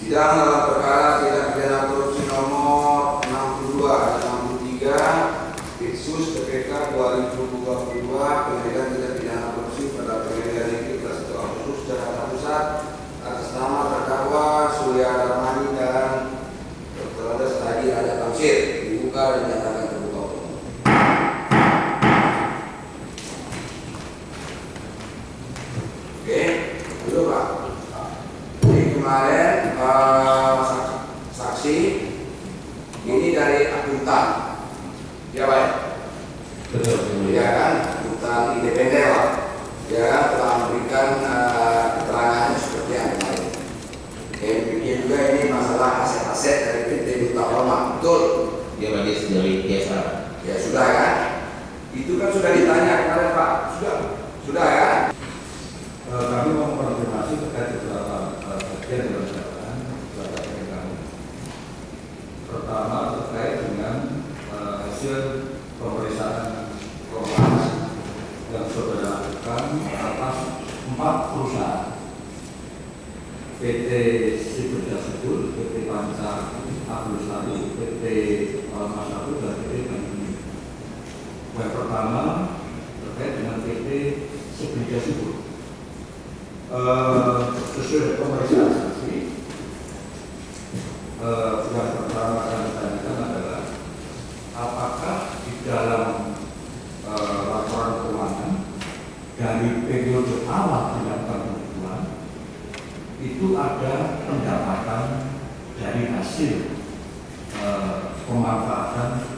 Sidang dalam perkara tindak pidana korupsi nomor 62 dan 63 Pitsus PPK 2022 penyelidikan tindak pidana korupsi pada Pengadilan Negeri Kelas 1 Agustus Jakarta Pusat atas nama terdakwa Surya Darmani dan Dr. Andes Tadi Ada Tamsir dibuka dan dinyatakan terbuka umum. Oke, dulu Pak. Jadi kemarin saksi ini dari akuntan, ya Pak? Betul. Ya kan, akuntan independen Pak. Ya kan, telah memberikan keterangan seperti yang kemarin. Oke, demikian juga ini masalah aset-aset dari PT Duta Palma, betul? Dia bagi dari biasa. Ya sudah kan? Itu kan sudah ditanya kemarin Pak, sudah kan? Kami mau konfirmasi terkait beberapa bagian dalam catatan kepada kami. Pertama terkait dengan hasil pemeriksaan Kompas yang saudara lakukan atas 4 perusahaan PT Sibuk Jasibul, PT Panca Abdulsari, PT Palma 1 dan PT Bandung. Yang pertama terkait dengan PT Sibuk Jasibul. Sesuai pemeriksaan saksi, yang pertama kami tanyakan adalah apakah di dalam laporan keuangan dari periode awal dilakukan pembukuan itu ada pendapatan dari hasil pemanfaatan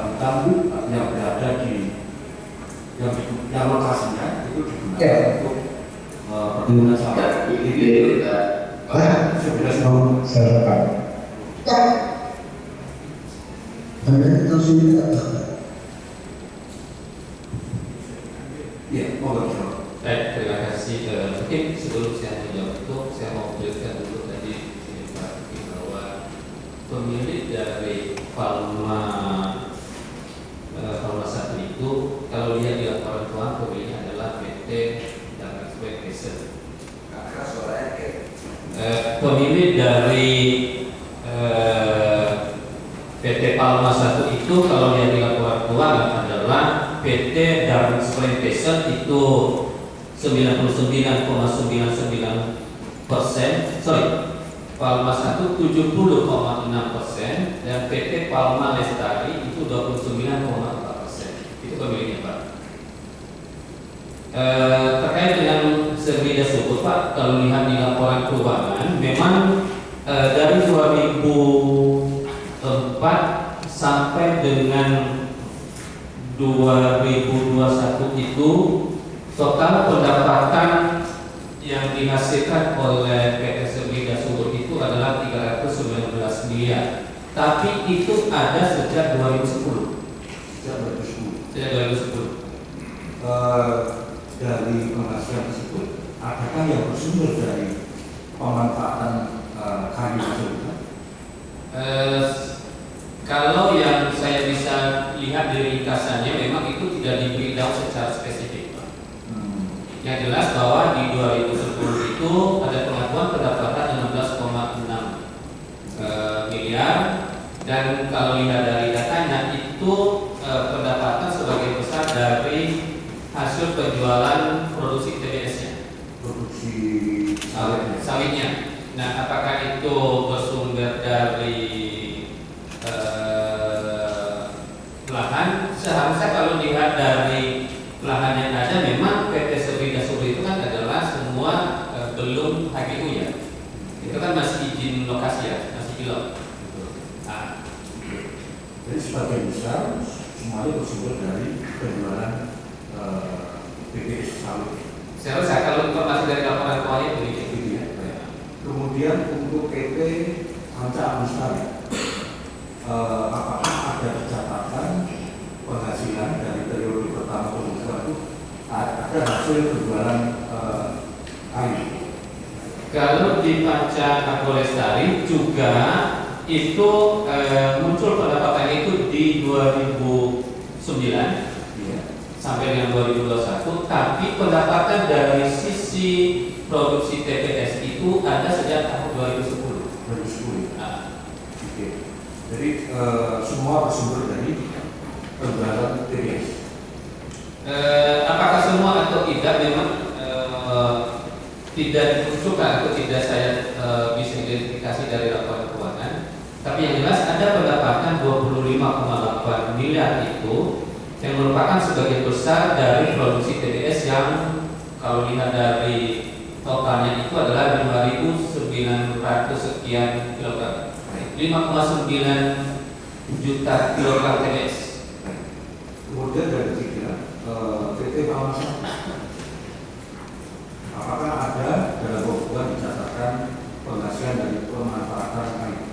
hutan yang berada di yang lokasinya itu digunakan untuk perkebunan sawit. Ini saya rekam. Anda tahu sini tak? ya, mohon Baik, terima kasih. Mungkin sebelum saya menjawab itu, saya mau jelaskan dulu tadi Pak bahwa pemilik dari Palma 1 itu kalau lihat di laporan keuangan pemiliknya adalah PT dan Exploitation. Karena suaranya kayak Pemilik dari PT Palma 1 itu kalau lihat di laporan keuangan adalah PT dan Exploitation itu 99,99%, Palma 1 70,6% dan PT Palma Lestari itu 29,4%. Itu pemiliknya Pak. Terkait dengan Sibuk Jasibul Pak, kalau lihat di laporan keuangan, memang dari 2004 sampai dengan 2021 itu total pendapatan yang dihasilkan oleh PT Sibuk Jasibul itu adalah 319 miliar. Tapi itu ada sejak 2010. Sejak 2010. Dari penghasilan tersebut, apakah yang bersumber dari pemanfaatan kayu tersebut? Kalau yang saya bisa lihat dari ringkasannya, memang itu tidak di breakdown secara spesifik. Yang jelas bahwa di 2010 itu ada pengakuan pendapatan 16,6 miliar, dan kalau lihat dari datanya itu pendapatan sebagai besar dari hasil penjualan produksi TBS-nya, Produksi sawitnya. Nah, apakah itu bersumber dari lahan? Seharusnya kalau lihat dari lahan yang ada, memang PT Sibuk Jasibul itu kan adalah semua belum HGU ya. Itu kan masih izin lokasi ya, masih pilot. Nah, jadi sebagian besar semuanya bersumber dari penjualan PPS sawit. seharusnya kalau informasi dari laporan keuangan begitu ya. Kemudian untuk PT Panca Abdulsari, apakah ada catatan penghasilan dari periode pertama pembukaan itu ada hasil penjualan kayu? Kalau di Panca Abdulsari juga itu muncul pendapatannya itu di 2009. sampai dengan 2021, tapi pendapatan dari sisi produksi TPS itu ada sejak tahun 2010. 2010. Nah, Oke. Jadi semua bersumber dari penjualan TPS. apakah semua atau tidak memang tidak dimunculkan atau tidak saya bisa identifikasi dari laporan keuangan. Tapi yang jelas ada pendapatan 25,8 miliar itu yang merupakan sebagian besar dari produksi TBS yang kalau lihat dari totalnya itu adalah 5.900 sekian kilogram, 5,9 juta kilogram TBS. Kemudian dari tiga PT Pamasan, apakah ada dalam bukuan dicatatkan penghasilan dari pemanfaatan air?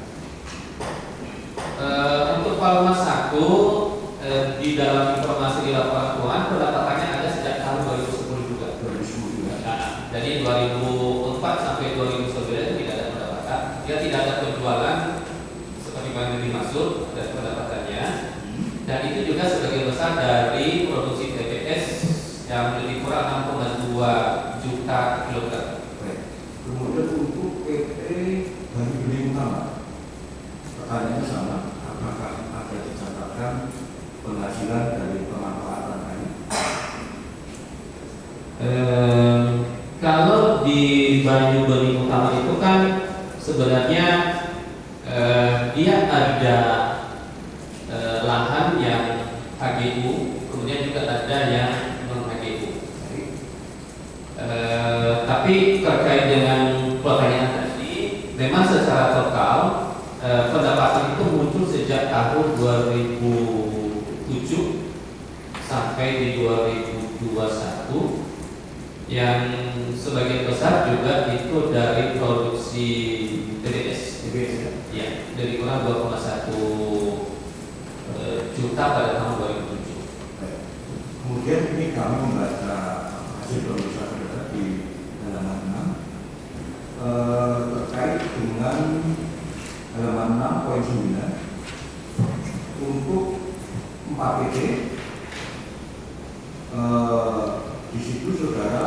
Untuk Palmas 1 di dalam informasi di laporan keuangan pendapatannya ada sejak tahun 2010 juga. 2010 juga. Nah, jadi 2004 sampai 2009 itu tidak ada pendapatan. Dia tidak ada penjualan seperti yang dimaksud dan pendapatannya. Dan itu juga sebagian besar dari produksi TPS yang lebih kurang 6,2 juta kilogram. Baik. Kemudian untuk PT Bani Bening Utama, pertanyaannya sama, apakah ada dicatatkan penghasilan dari pemanfaatan air? Kalau di Banyu Bening Utama itu kan sebenarnya dia ada lahan yang HGU, kemudian juga ada yang non HGU. Tapi terkait dengan pertanyaan tadi, memang secara total pendapatan itu muncul sejak tahun 2007 sampai di 2021 yang sebagian besar juga itu dari produksi TBS. TBS ya? Ya, dari kurang 2,1 juta pada tahun 2007. Baik. Kemudian ini kami membaca hasil pemeriksaan saudara di halaman 6 terkait dengan halaman 6.9 untuk 4 PT. Di situ saudara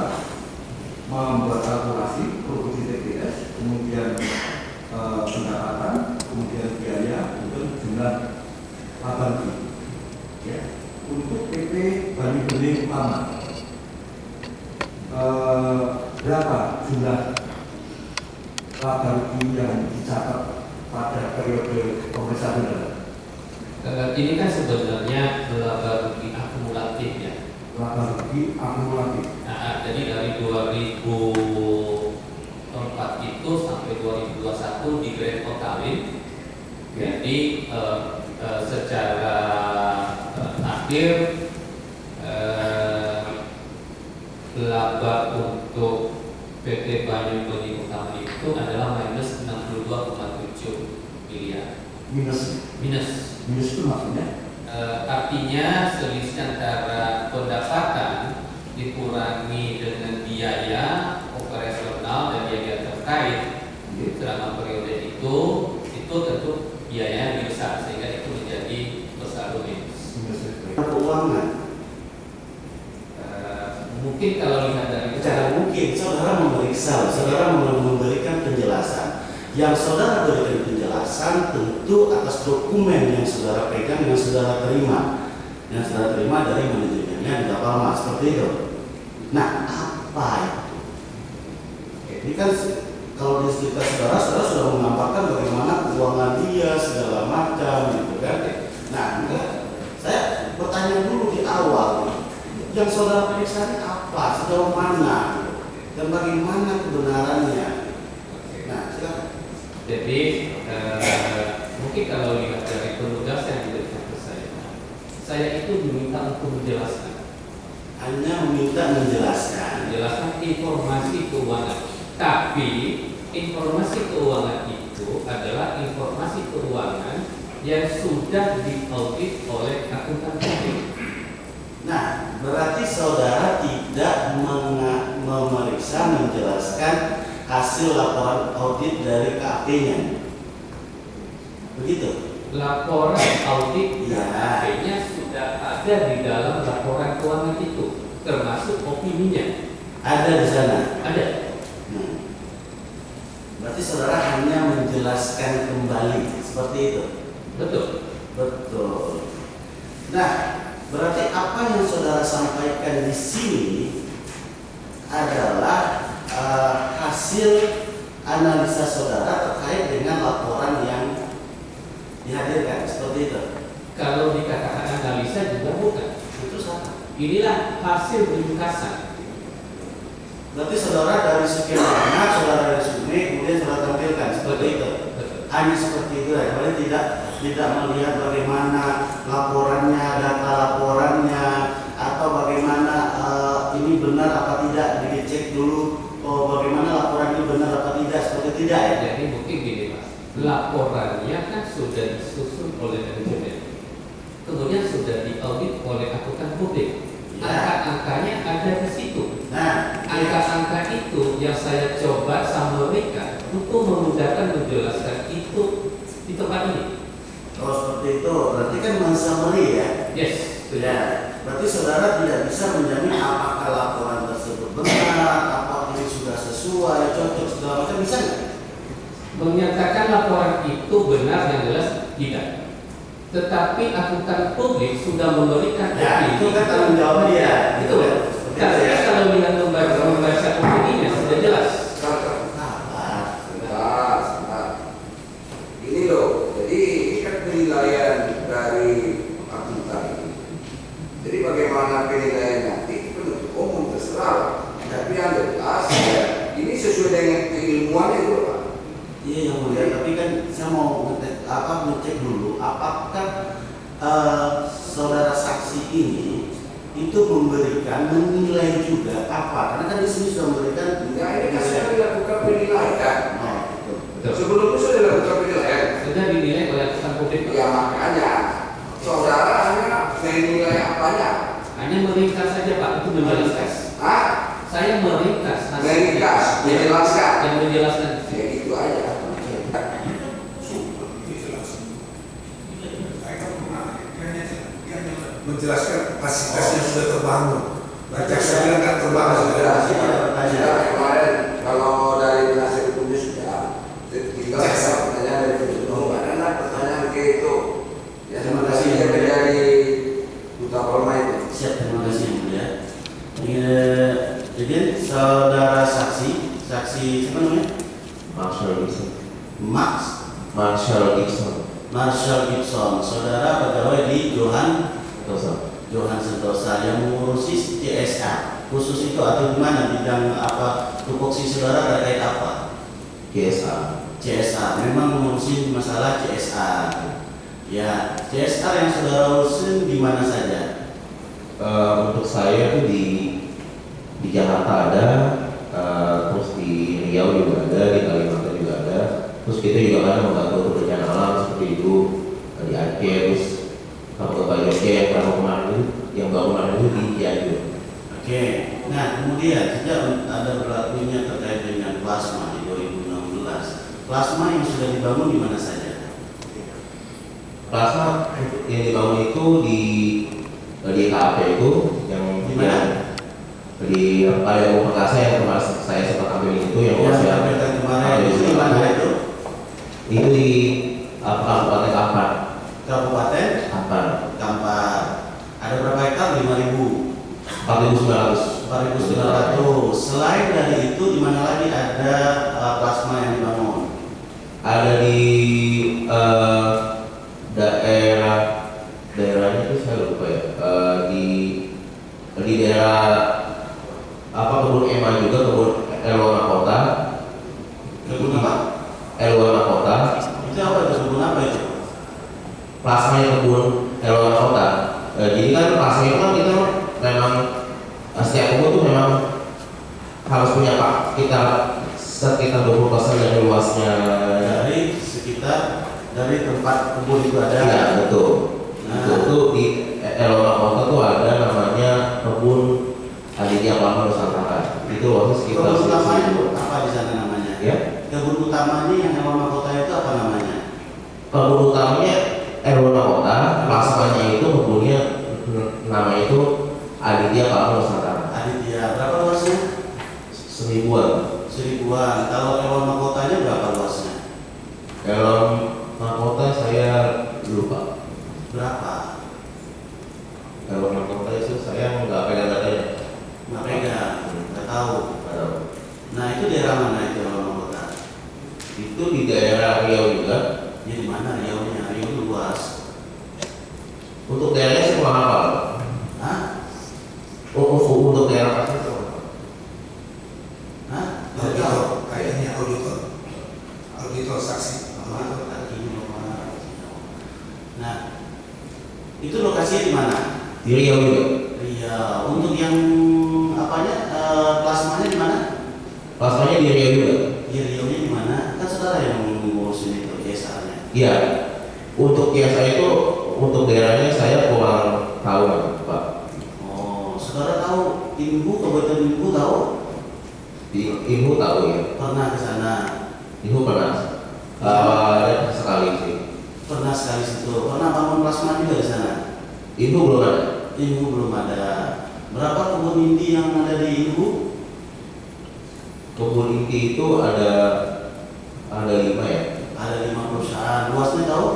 membuat kalkulasi produksi TPS, kemudian pendapatan, kemudian biaya, kemudian jumlah laba rugi. Ya. Untuk PT Bani Bening Utama, berapa jumlah laba rugi yang dicatat pada periode pemeriksaan saudara? Ini kan sebenarnya laba rugi akumulatif ya. Laba rugi akumulatif. Nah, jadi dari 2004 itu sampai 2021 di Grand Totalin. Jadi secara akhir laba untuk PT Banyu Bening Utama itu adalah minus 62,7 miliar. Minus itu maksudnya? Artinya selisih antara pendapatan dikurangi dengan biaya operasional dan biaya terkait selama periode itu tentu biayanya lebih besar sehingga itu menjadi bersaldo minus. Keuangan. Mungkin kalau lihat dari Secara mungkin saudara memeriksa, saudara memberikan penjelasan. Yang saudara berikan penjelasan tentu atas dokumen yang saudara pegang, yang saudara terima dari manajemennya di Tapalma seperti itu. Nah, apa itu? Ini kan kalau di sekitar saudara sudah mengampakkan bagaimana keuangan dia segala macam, gitu kan? Nah, saya bertanya dulu di awal, yang saudara periksa ini apa, sejauh mana, dan bagaimana kebenarannya? Nah, silakan. Jadi mungkin kalau lihat dari penugas yang diberikan ke saya itu diminta untuk menjelaskan. Hanya meminta menjelaskan Informasi keuangan. Tapi informasi keuangan itu adalah informasi keuangan yang sudah diaudit oleh akuntan publik. Nah, berarti saudara tidak memeriksa, menjelaskan hasil laporan audit dari KAP-nya. Begitu? Laporan audit Ya. KAP-nya tidak ada di dalam laporan keuangan itu, termasuk opininya. Ada di sana. Ada. Berarti saudara hanya menjelaskan kembali seperti itu. Betul. Betul. Nah, berarti apa yang saudara sampaikan di sini adalah hasil analisa saudara terkait dengan laporan yang dihadirkan, seperti itu. Kalau dikatakan analisa juga bukan. Itu salah. Inilah hasil ringkasan. Berarti saudara dari sekian banyak saudara resume kemudian saudara tampilkan seperti itu. Betul. Hanya seperti itu ya. Kalian tidak melihat bagaimana laporannya, data laporannya, atau bagaimana ini benar apa tidak, dicek dulu. Oh, bagaimana laporan ini benar apa tidak, seperti tidak ya. Jadi mungkin gini Mas, laporannya kan sudah disusun oleh manajemen, kemudian sudah diaudit oleh akuntan publik. Ya. Angka-angkanya ada di situ. Nah, Angka-angka itu yang saya coba summary-kan untuk memudahkan menjelaskan itu di tempat ini. kalau seperti itu berarti kan mensummary ya. Yes. Ya, berarti saudara tidak bisa menjamin apakah laporan tersebut benar, apakah ini sudah sesuai, cocok segala macam, bisa nggak? Menyatakan laporan itu benar yang jelas tidak. Tetapi akuntan publik sudah memberikan Ya, itu kan tanggung jawab dia. Itu kan? Seperti itu Tapi ya. kalau lihat membaca opininya sudah jelas. Sabar. Sebentar. Ini loh, jadi ini kan penilaian dari akuntan ini. Jadi bagaimana penilaian nanti penuntut umum terserah. Tapi yang jelas ini sesuai dengan keilmuannya itu Pak. Iya yang mulia, tapi kan saya mau ngecek dulu apakah saudara saksi ini itu menilai juga apa? Karena kan di sini sudah memberikan. Nah ini kan sudah dilakukan penilaian. Oh, betul. Sebelumnya sudah dilakukan penilaian. Sudah dinilai oleh akuntan publik. Ya makanya saudara hanya menilai apanya? Hanya meringkas saja Pak, itu menjelaskan. Ah, Saya meringkas. hasilnya. meringkas, menjelaskan. Yang menjelaskan. Ya gitu aja. Menjelaskan fasilitas yang sudah terbangun. Baca saya bilang kan terbangun sudah. Sudah kemarin kalau dari penasihat hukumnya sudah tinggal pertanyaan dari penuntut umum. Ada pertanyaan kayak itu. Ya terima kasih yang dari Duta Polma itu. Siap, terima kasih yang mulia. Jadi saudara saksi siapa namanya? Marshall Gibson. Marshall Gibson. Saudara pegawai di Johan Sentosa yang mengurusi CSA. Khusus itu atau gimana bidang apa tupoksi saudara terkait apa? CSA. Memang mengurusi masalah CSA. Ya, CSA yang saudara urusin di mana saja? Untuk saya itu di Jakarta ada, terus di Riau juga ada, di Kalimantan juga ada. Terus kita juga kan membantu untuk bencana alam seperti itu di Aceh, terus Kabupaten Aceh yang baru kemarin itu di Cianjur. Oke. Nah, kemudian sejak ada berlakunya terkait dengan plasma di 2016. Plasma yang sudah dibangun di mana saja? Plasma yang dibangun itu di KAP itu yang Di mana? di Palembang Perkasa yang kemarin saya sempat ambil itu yang Yang saya disampaikan kemarin itu di mana itu? itu di Kabupaten Kampar. Kabupaten Kampar. Ada berapa hektar? 5.000. 4.900. 4.900. Selain dari itu, di mana lagi ada plasma yang dibangun? Ada di daerahnya itu saya lupa ya. Di daerah kebun Ema juga, kebun Elwana Kota. Kebun apa? Elwana Kota. Itu apa itu? Kebun apa itu? Plasmanya kebun Elwana Kota. Jadi kan plasma itu kan kita memang setiap kebun tuh memang harus punya sekitar 20% dari luasnya. Dari tempat kebun itu ada. Iya betul. Nah. Itu di Elwana Kota tuh ada namanya kebun Aditya Palma Nusantara. Itu luasnya sekitar. Kebun utama itu apa di sana namanya? Ya. Kebun utamanya yang Elwana Kota itu apa namanya? Kebun utamanya Elwana Kota, plasmanya itu kebunnya nama itu Aditya Palma Nusantara. Aditya, berapa luasnya? 1000-an. 1000-an. Kalau hewan mahkotanya berapa luasnya? Dalam mahkota saya lupa. Berapa? Kalau mahkota itu saya nggak pegang datanya. Nggak pegang, nggak tahu. Nggak tahu. Nah itu daerah mana itu hewan mahkota? Itu di daerah Riau juga. Ya di mana Riau-nya? Riau itu luas. Untuk daerahnya saya kurang hafal. Hah? Untuk daerah pasti kurang hafal. Hah? Nggak tahu. Auditor, kayaknya auditor. Auditor saksi. Auditor tadi mana? Nah, itu lokasinya di mana? Di Riau juga. Iya. Untuk yang apanya? Plasmanya di mana? Plasmanya di Riau juga. Di Riau-nya di mana? Kan saudara yang ngurusin itu CSR-nya. Iya. Untuk yang saya itu untuk daerahnya saya kurang tahu Pak. Oh, saudara tahu Imbu, Kabupaten Imbu tahu? Ibu tahu ya. Pernah ke sana? Ibu pernah. Sekali sih. Pernah sekali situ. Pernah bangun plasma juga di sana? Ibu belum ada. Imbu belum ada. Berapa kebun inti yang ada di Imbu? Kebun inti itu ada 5 ya. Ada 5 perusahaan. Luasnya tahu?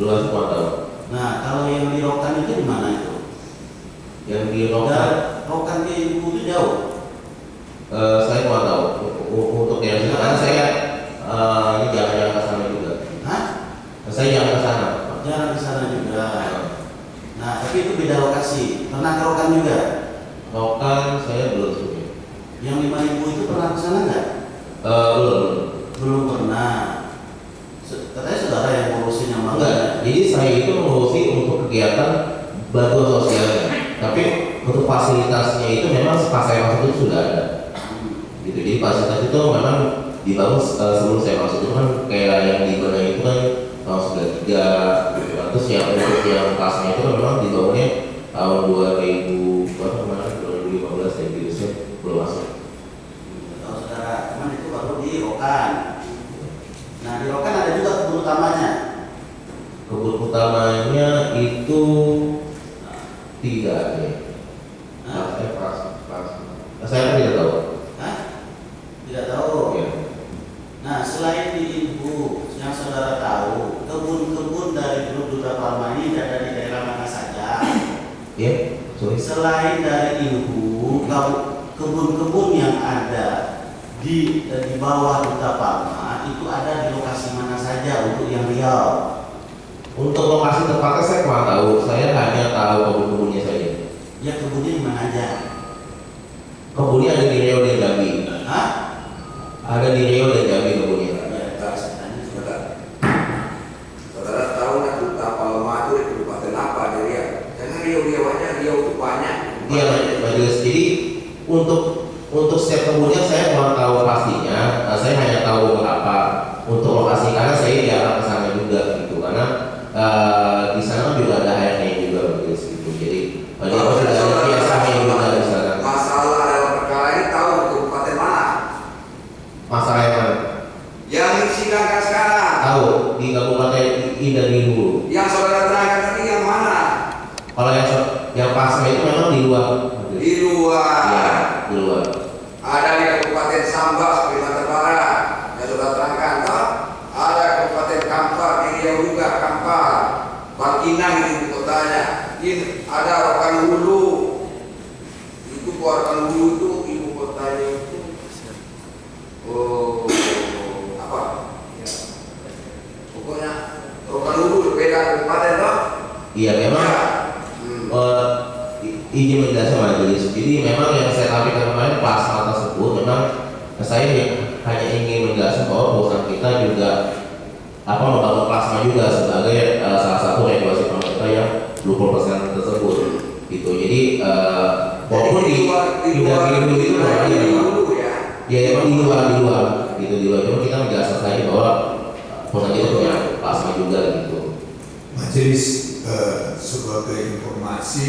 Luas kurang tahu. Nah, kalau yang di Rokan itu di mana itu? Yang di Rokan Dan Rokan ke Imbu itu jauh. saya kurang tahu. Untuk daerah situ karena saya ini jarang ke sana juga. Hah? Saya jarang ke sana. Pak. Jarang di sana juga. Nah, tapi itu beda lokasi. Pernah ke Rokan juga? Rokan saya belum sih. Yang 5.000 itu pernah ke sana nggak? Belum. Belum pernah. Katanya saudara yang ngurusin yang mana? Enggak. Jadi saya itu mengurusi untuk kegiatan bantuan sosialnya. Tapi untuk fasilitasnya itu memang pas saya masuk itu sudah ada. Gitu. Jadi fasilitas itu memang dibangun sebelum saya masuk itu kan kayak yang dibenahi itu kan tahun 93. Terus yang untuk yang kelasnya itu kan memang dibangunnya tahun 2000 berapa kemarin 2015 ya gitu sih belum masuk. Tahu saudara, cuman itu baru di Rokan. Nah di Rokan ada juga kebun utamanya. Kebun utamanya itu tidak ada. Hah? Saya tidak tahu. Hah? Tidak tahu. Ya. Nah selain di Ibu yang saudara tahu, kebun-kebun dari Grup Duta Palma ini ada di daerah mana saja? Ya, sorry. Selain dari Ibu, kebun-kebun yang ada di bawah Duta Palma itu ada di lokasi mana saja untuk yang Riau? Untuk lokasi tempatnya saya kurang tahu. Saya hanya tahu kebun-kebunnya saja. Ya kebunnya di mana aja? Kebunnya ada di Riau dan Jambi. Hah? Ada di Riau dan Jambi kebunnya. Ya, saya tanya saudara. Saudara tahu nggak Duta Palma itu di kabupaten apa di Riau? Karena Riau aja Riau itu banyak. Iya, majelis. Jadi untuk setiap kebunnya saya kurang tahu pastinya. Saya hanya tahu apa untuk lokasi karena saya jarang ke sana juga gitu. Karena di sana kan juga ada HRD juga majelis gitu. Jadi Kalau sudah ada saudara biasanya juga di sana. masalah dalam perkara ini tahu di kabupaten mana? Masalah yang mana? Yang disidangkan sekarang. Tahu di Kabupaten Indah Minggu. Yang saudara terangkan tadi yang mana? Kalau yang pasca itu memang di luar. Di luar. Iya, di luar. Ada di Kabupaten Sambas, Kalimantan Barat. Yang saudara terangkan, toh? Ada Kabupaten Kampar, di Riau juga Kampar. Bangkinang itu kotanya. Ini ada Rokan Hulu. Itu Rokan Hulu itu ibu kotanya itu. Apa? Ya. Pokoknya Rokan Hulu beda kabupaten toh? Iya memang. Ya. Izin menjelaskan majelis. Jadi memang yang saya tampilkan kemarin plasma tersebut memang saya hanya ingin menjelaskan bahwa perusahaan kita juga membangun plasma juga sebagai salah satu regulasi pemerintah yang 20% tersebut. Gitu. Jadi walaupun di luar itu memang ya memang di luar gitu di luar cuma kita menjelaskan saja bahwa perusahaan kita punya plasma juga gitu. Majelis sebagai informasi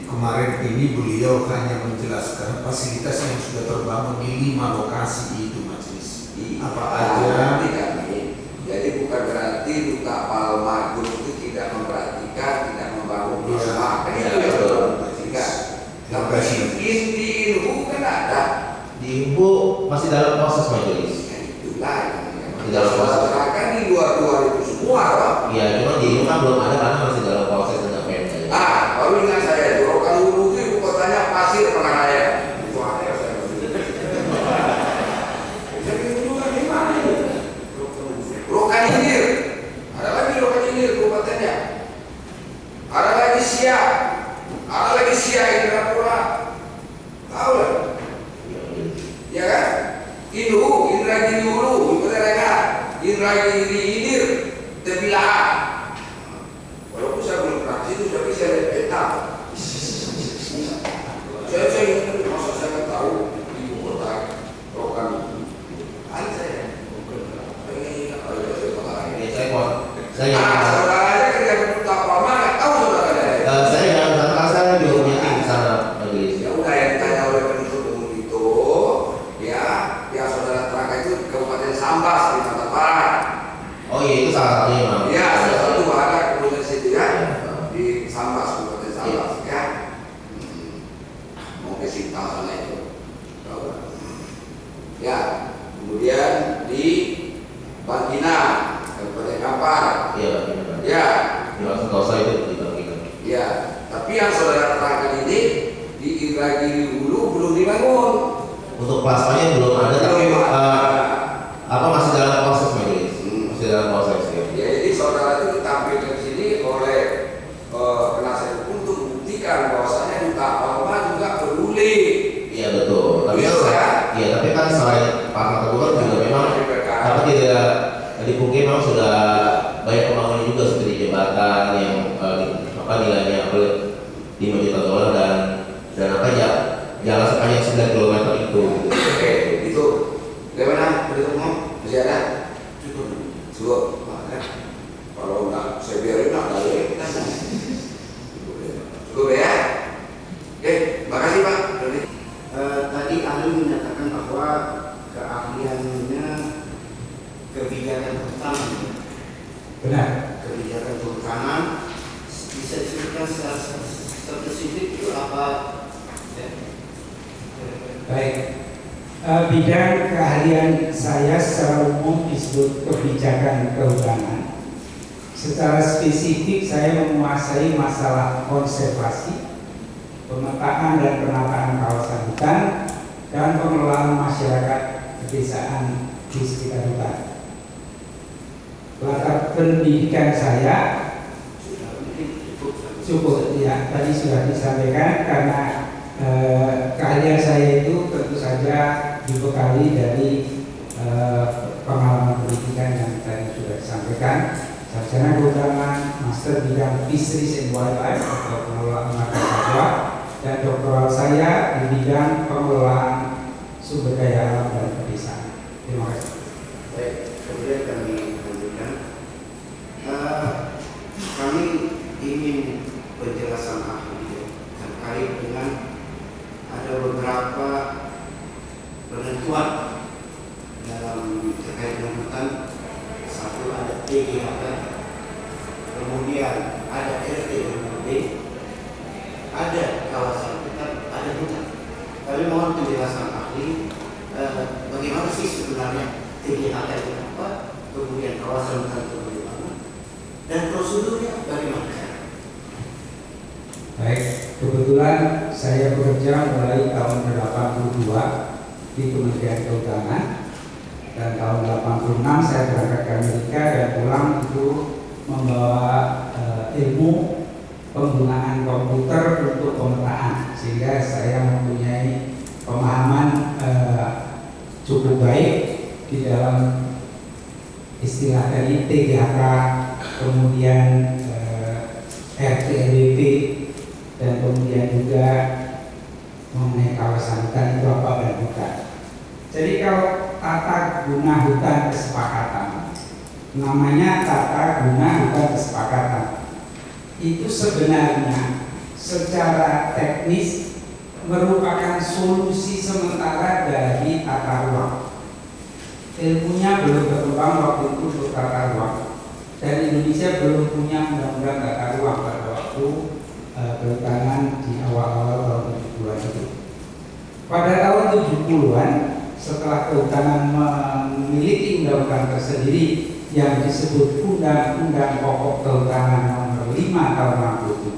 kemarin ini beliau hanya menjelaskan fasilitas yang sudah terbangun di 5 lokasi itu majelis. Apa aja? Jadi bukan berarti Duta Palma Group itu tidak memperhatikan, tidak membangun plasma. Kan itu ya. Diimbu masih dalam proses majelis. Itulah Di dalam proses. kan di luar itu semua loh. Iya, cuma di rumah belum ada karena masih dalam proses dengan Pemda. Baru ingat saya itu Rokan Hulu itu ibu kotanya Pasir Pengaraya. Itu ada saya. Jadi itu kan di mana itu? Rokan Hilir. Ada lagi Rokan Hilir kabupatennya. Ada lagi Siak. Ada lagi Siak Indrapura. Tahu lah. Ya kan? Indragiri Hulu, itu rengat. Indragiri Hilir, Tebilah. Walaupun saya belum pernah situ, tapi saya lihat peta. Saya ingat masa saya nggak tahu di ibu kota Rokan. Ada saya. Saya saudara aja kerja berduta apa nggak tahu saudara. saya dengan saya juga punya tim di sana majelis. Ya udah yang ditanya oleh penuntut umum itu, ya saudara terangkan itu Kabupaten Sambas di Kalimantan Barat. Oh iya, itu salah satunya, Bang. Ya, salah satu ada kemudian situ ya di Sambas, Kabupaten Sambas ya. Mau ke Sintang sana itu. Tahu nggak? Ya, kemudian di Bangkina, Kabupaten Kampar. Iya, Bang. Ya, Di Sentosa itu dibangun. ya. Tapi yang saudara terangkan ini di Indragiri Hulu belum dibangun. Untuk plasmanya belum ada, tapi Belum ada. masih dalam proses majelis. Masih dalam proses ya. Ya, jadi saudara itu ditampilkan di sini oleh penasihat hukum untuk membuktikan bahwasanya duta Palma juga peduli. Iya betul. Tapi Iya, kan, ya? iya, tapi kan selain Pak Gubernur juga memang apa tidak dipungkiri memang sudah banyak pembangunan juga seperti jembatan yang nilainya $5 juta dan apa ya jalan sepanjang 9 km itu. Oke, itu bagaimana beritahu masih ada? Cukup. Kalau enggak saya biarin enggak ada ya kita. Cukup ya. Oke, makasih Pak. Tadi ahli menyatakan bahwa keahliannya kebijakan pertama. Benar. Kebijakan kehutanan bisa disebutkan secara spesifik itu apa? Baik, bidang keahlian saya secara umum disebut kebijakan kehutanan. Secara spesifik saya menguasai masalah konservasi, pemetaan dan penataan kawasan hutan, dan pengelolaan masyarakat pedesaan di sekitar hutan. Latar pendidikan saya cukup ya, tadi sudah disampaikan karena keahlian saya itu tentu saja dibekali dari pengalaman pendidikan yang tadi sudah disampaikan, sarjana kehutanan, master bidang fisheries and wildlife atau pengelolaan marga satwa, dan doktoral saya di bidang pengelolaan sumber daya alam dan pedesaan. Terima kasih. Baik, kemudian kami lanjutkan. Kami ingin penjelasan ahli terkait dengan ada beberapa penentuan dalam terkait dengan hutan. Satu ada TGHK, kemudian ada RTMB, ada kawasan hutan, ada hutan. Kami mohon penjelasan ahli bagaimana sih sebenarnya TGHK itu apa, kemudian kawasan hutan itu bagaimana, dan prosedurnya bagaimana. Baik, kebetulan saya bekerja mulai tahun 82 di Kementerian Kehutanan, dan tahun 86 saya berangkat ke Amerika dan pulang itu membawa ilmu penggunaan komputer untuk pemetaan, sehingga saya mempunyai pemahaman cukup baik di dalam istilah dari TGHK, kemudian RTMB, dan kemudian juga mengenai kawasan hutan itu apa dan hutan. Jadi kalau tata guna hutan kesepakatan, namanya tata guna hutan kesepakatan, itu sebenarnya secara teknis merupakan solusi sementara dari tata ruang. Ilmunya belum berkembang waktu itu untuk tata ruang, dan Indonesia belum punya undang-undang tata ruang pada waktu kehutanan di awal-awal tahun 70-an itu. Pada tahun 70-an, setelah kehutanan memiliki undang-undang tersendiri yang disebut Undang-Undang Pokok Kehutanan Nomor 5 Tahun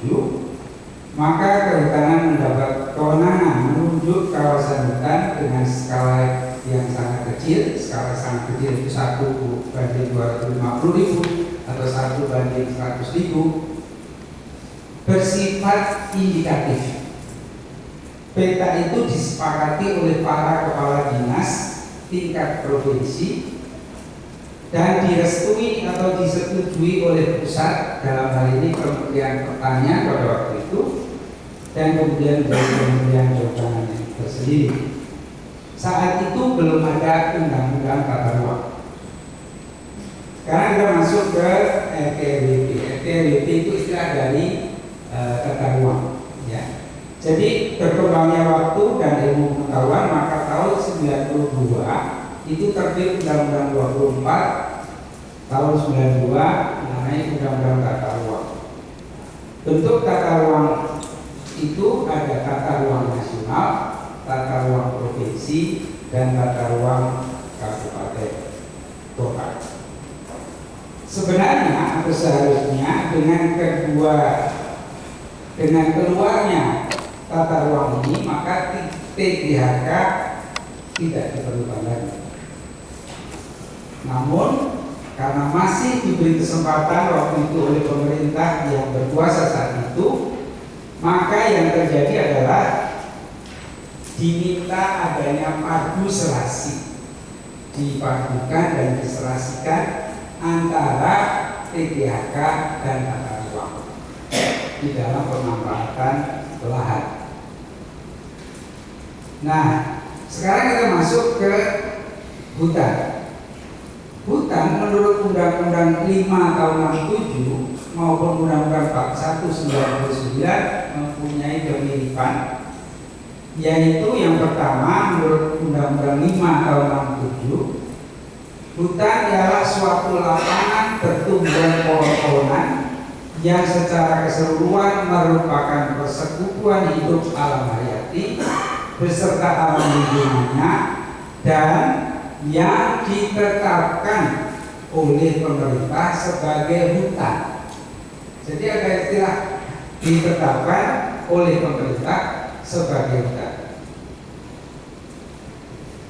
67, maka kehutanan mendapat kewenangan menunjuk kawasan hutan dengan skala yang sangat kecil. Skala sangat kecil itu 1/250.000 atau 1/100.000, bersifat indikatif. Peta itu disepakati oleh para kepala dinas tingkat provinsi dan direstui atau disetujui oleh pusat, dalam hal ini Kementerian Pertanian pada waktu itu, dan kemudian dari Kementerian Kehutanan tersendiri. Saat itu belum ada undang-undang tata ruang. Sekarang kita masuk ke RTRWP. RTRWP itu istilah dari tata ruang, ya. Jadi berkembangnya waktu dan ilmu pengetahuan, maka tahun 92 itu terbit Undang-Undang 24 tahun 92 namanya Undang-Undang Tata Ruang. Bentuk tata ruang itu ada tata ruang nasional, tata ruang provinsi, dan tata ruang kabupaten kota. Sebenarnya atau seharusnya dengan keluarnya tata ruang ini, maka TGHK tidak diperlukan lagi. Namun karena masih diberi kesempatan waktu itu oleh pemerintah yang berkuasa saat itu, maka yang terjadi adalah diminta adanya padu serasi, dipadukan dan diserasikan antara TGHK dan tata ruang di dalam pemanfaatan lahan. Nah, sekarang kita masuk ke hutan. Hutan menurut Undang-Undang 5 tahun 67 maupun Undang-Undang 41/99 mempunyai kemiripan, yaitu yang pertama menurut Undang-Undang 5 tahun 67, hutan ialah suatu lapangan pertumbuhan pohon-pohonan yang secara keseluruhan merupakan persekutuan hidup alam hayati beserta alam lingkungannya dan yang ditetapkan oleh pemerintah sebagai hutan. Jadi ada istilah ditetapkan oleh pemerintah sebagai hutan.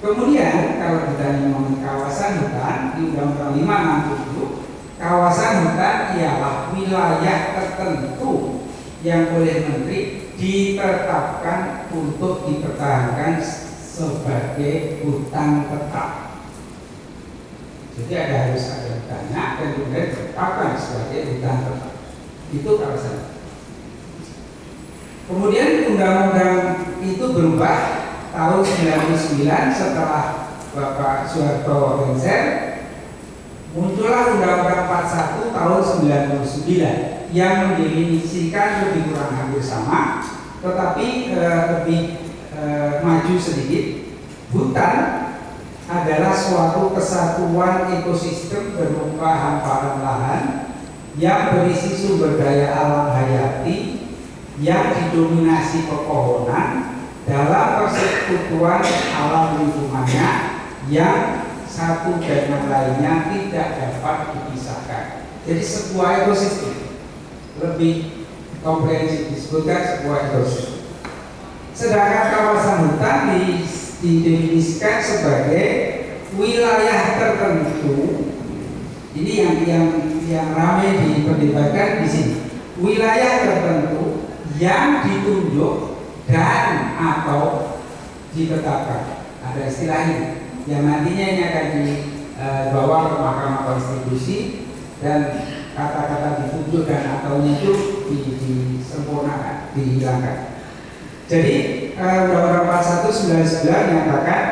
Kemudian kalau ditanya mengenai kawasan hutan di Undang-Undang 5 67, kawasan hutan ialah wilayah tertentu yang oleh menteri ditetapkan untuk dipertahankan sebagai hutan tetap. Jadi harus ada hutannya dan kemudian ditetapkan sebagai hutan tetap. Itu kawasan. Kemudian undang-undang itu berubah tahun 99 setelah Bapak Soeharto lengser. Muncullah Undang-Undang 41 tahun 99 yang mendefinisikan lebih kurang hampir sama, tetapi lebih maju sedikit. Hutan adalah suatu kesatuan ekosistem berupa hamparan lahan yang berisi sumber daya alam hayati yang didominasi pepohonan dalam persekutuan alam lingkungannya yang satu dengan lainnya tidak dapat dipisahkan. Jadi sebuah ekosistem, lebih komprehensif disebutkan sebuah ekosistem. Sedangkan kawasan hutan didefinisikan sebagai wilayah tertentu. Ini yang ramai diperdebatkan di sini. Wilayah tertentu yang ditunjuk dan atau ditetapkan. Ada istilah ini yang nantinya ini akan dibawa ke Mahkamah Konstitusi dan kata-kata ditunjuk dan ataunya itu disempurnakan, dihilangkan. Jadi Undang-Undang 41/99 menyatakan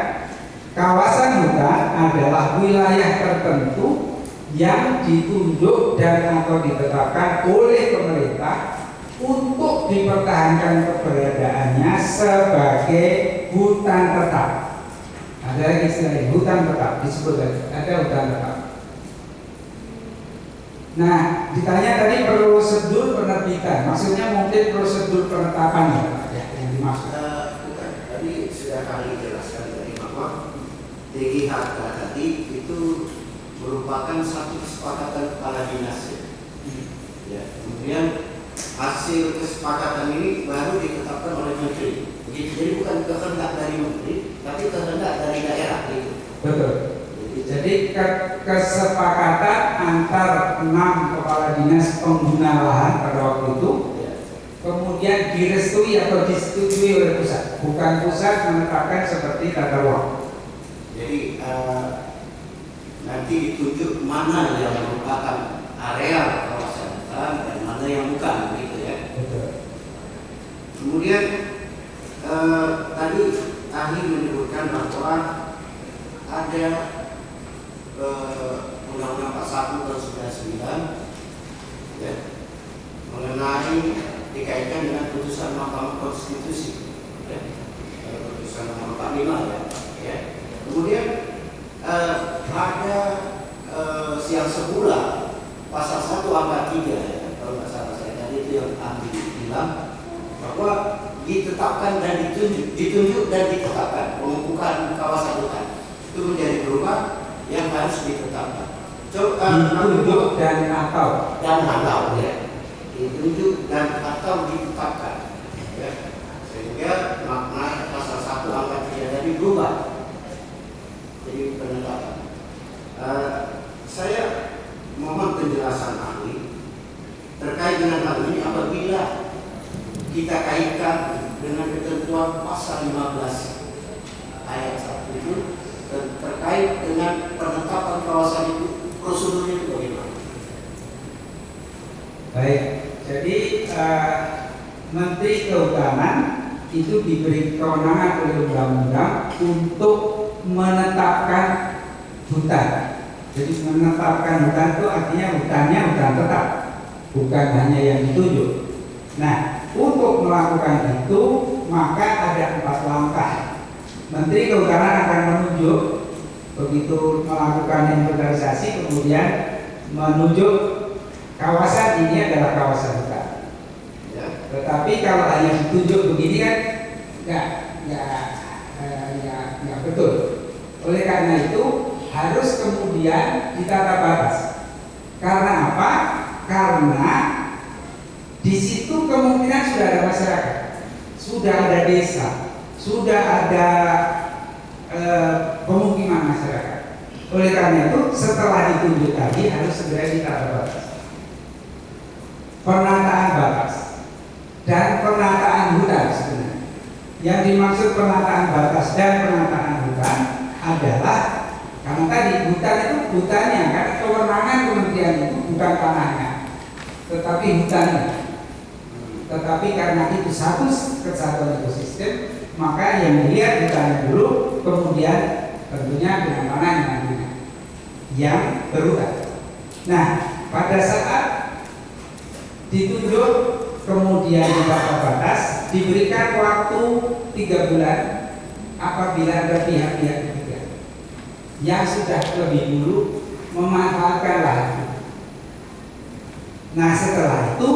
kawasan hutan adalah wilayah tertentu yang ditunjuk dan atau ditetapkan oleh pemerintah untuk dipertahankan keberadaannya sebagai hutan tetap. Ada lagi istilah hutan tetap, disebut ada hutan tetap. Nah, ditanya tadi prosedur penerbitan, maksudnya mungkin prosedur penetapan ya, yang dimaksud. Bukan, tadi sudah TGH tadi itu merupakan satu kesepakatan kepala dinas. Ya, kemudian hasil kesepakatan ini baru ditetapkan oleh menteri. Jadi bukan kehendak dari menteri, tapi kehendak dari daerah gitu. Betul. Jadi kesepakatan antar 6 kepala dinas pengguna lahan pada waktu itu, kemudian direstui atau disetujui oleh pusat. Bukan pusat menetapkan seperti tata ruang. Jadi nanti ditunjuk mana yang merupakan areal kawasan hutan dan mana yang bukan, gitu ya. Betul. Kemudian tadi ahli menyebutkan bahwa ada Undang-Undang 41 tahun 99 ya, mengenai dikaitkan dengan putusan Mahkamah Konstitusi, ya, putusan nomor 45 ya. Kemudian ada siang sebulan pasal 1 angka 3 ya, kalau nggak salah saya tadi itu yang ahli bilang bahwa ditetapkan dan ditunjuk dan ditetapkan pembukaan kawasan hutan itu menjadi berubah yang harus ditetapkan. Ditunjuk dan atau ya, ditunjuk dan atau ditetapkan ya. Sehingga makna pasal 1 angka 3 tadi berubah jadi penetapan. Saya mohon penjelasan ahli terkait dengan hal ini apabila kita kaitkan dengan ketentuan pasal 15 ayat 1 itu terkait dengan penetapan kawasan itu, prosedurnya itu bagaimana? Baik, jadi Menteri Kehutanan itu diberi kewenangan oleh undang-undang untuk menetapkan hutan. Jadi menetapkan hutan itu artinya hutannya hutan tetap, bukan hanya yang ditunjuk. Nah, untuk melakukan itu maka ada 4 langkah. Menteri Kehutanan akan menunjuk, begitu melakukan inventarisasi, kemudian menunjuk kawasan ini adalah kawasan hutan. Ya. Tetapi kalau hanya ditunjuk begini kan nggak betul. Oleh karena itu harus kemudian ditata batas. Karena apa? Karena di situ kemungkinan sudah ada masyarakat, sudah ada desa, sudah ada pemukiman masyarakat. Oleh karena itu setelah ditunjuk tadi harus segera ditata batas. Penataan batas dan penataan hutan sebenarnya. Yang dimaksud penataan batas dan penataan hutan adalah karena tadi hutan itu hutannya, karena kewenangan kementerian itu bukan tanahnya, tetapi hutannya. Tetapi karena itu satu kesatuan ekosistem, maka yang dilihat hutannya dulu, kemudian tentunya dengan tanahnya nantinya yang berhutan. Nah, pada saat ditunjuk kemudian ditata batas, diberikan waktu 3 bulan apabila ada pihak-pihak ketiga yang sudah lebih dulu memanfaatkan lahan. Nah, setelah itu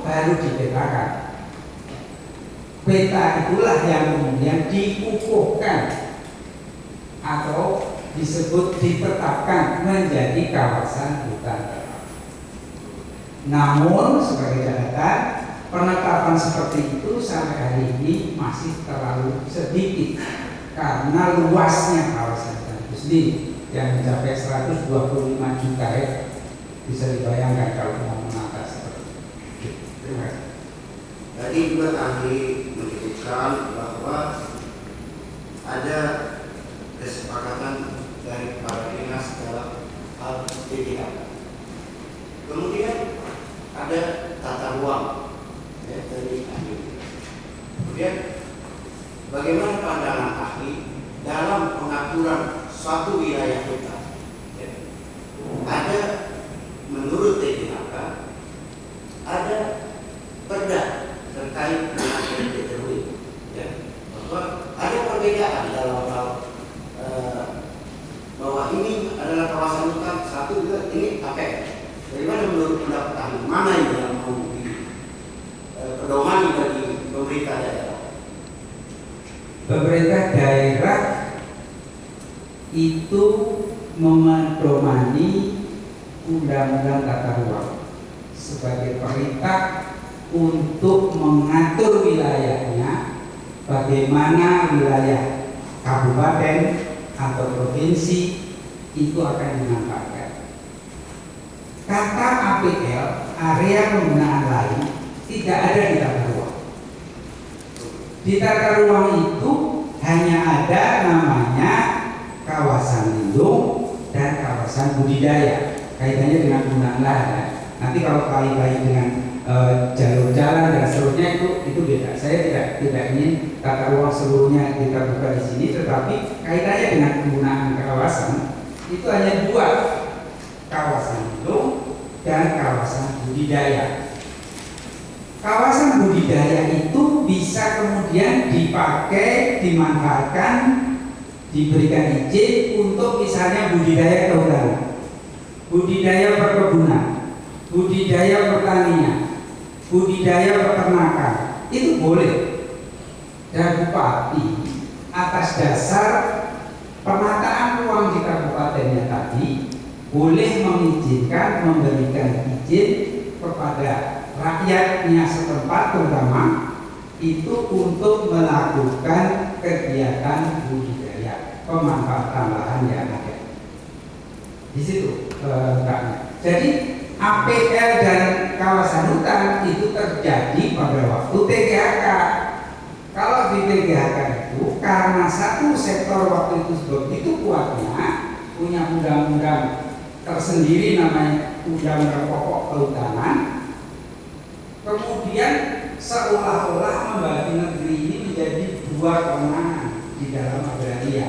baru dipetakan. Peta itulah yang kemudian dikukuhkan atau disebut ditetapkan menjadi kawasan hutan tetap. Namun sebagai catatan, penetapan seperti itu sampai hari ini masih terlalu sedikit karena luasnya kawasan hutan itu sendiri yang mencapai 125 juta hektar. Bisa dibayangkan kalau mau menata seperti itu. Terima kasih. Tadi juga ahli menyebutkan bahwa ada kesepakatan dari para dinas dalam hal TGH. Kemudian ada tata ruang ya, dari ahli. Kemudian bagaimana pandangan ahli dalam pengaturan suatu wilayah hutan? Ya. Ada menurut TGH ada perda terkait dengan RT/RW, ya, bahwa ada perbedaan dalam hal bahwa ini adalah kawasan hutan, satu juga ini APR. Bagaimana menurut pendapat ahli, mana yang mau pedomani bagi pemerintah daerah? Pemerintah daerah itu memedomani Undang-Undang Tata Ruang sebagai perintah untuk mengatur wilayahnya, bagaimana wilayah kabupaten atau provinsi itu akan dimanfaatkan. Kata APL, area penggunaan lain, tidak ada di tata ruang. Di tata ruang itu hanya ada namanya kawasan lindung dan kawasan budidaya. Kaitannya dengan penggunaan lahan. Nanti kalau kait-kait dengan jalur jalan dan seterusnya itu beda. Saya tidak ingin tata ruang seluruhnya kita buka di sini, tetapi kaitannya dengan penggunaan kawasan itu hanya dua, kawasan lindung dan kawasan budidaya. Kawasan budidaya itu bisa kemudian dipakai, dimanfaatkan, diberikan izin untuk misalnya budidaya kehutanan, budidaya perkebunan, budidaya pertanian, budidaya peternakan, itu boleh. Dan bupati atas dasar penataan ruang di kabupatennya tadi boleh mengizinkan, memberikan izin kepada rakyatnya setempat terutama itu untuk melakukan kegiatan budidaya, pemanfaatan lahan yang ada. Di situ letaknya. Jadi APL dan kawasan hutan itu terjadi pada waktu TGHK. Kalau di TGHK itu karena satu sektor waktu itu begitu kuatnya punya undang-undang tersendiri namanya Undang-Undang Pokok Kehutanan, kemudian seolah-olah membagi negeri ini menjadi dua kewenangan di dalam agraria.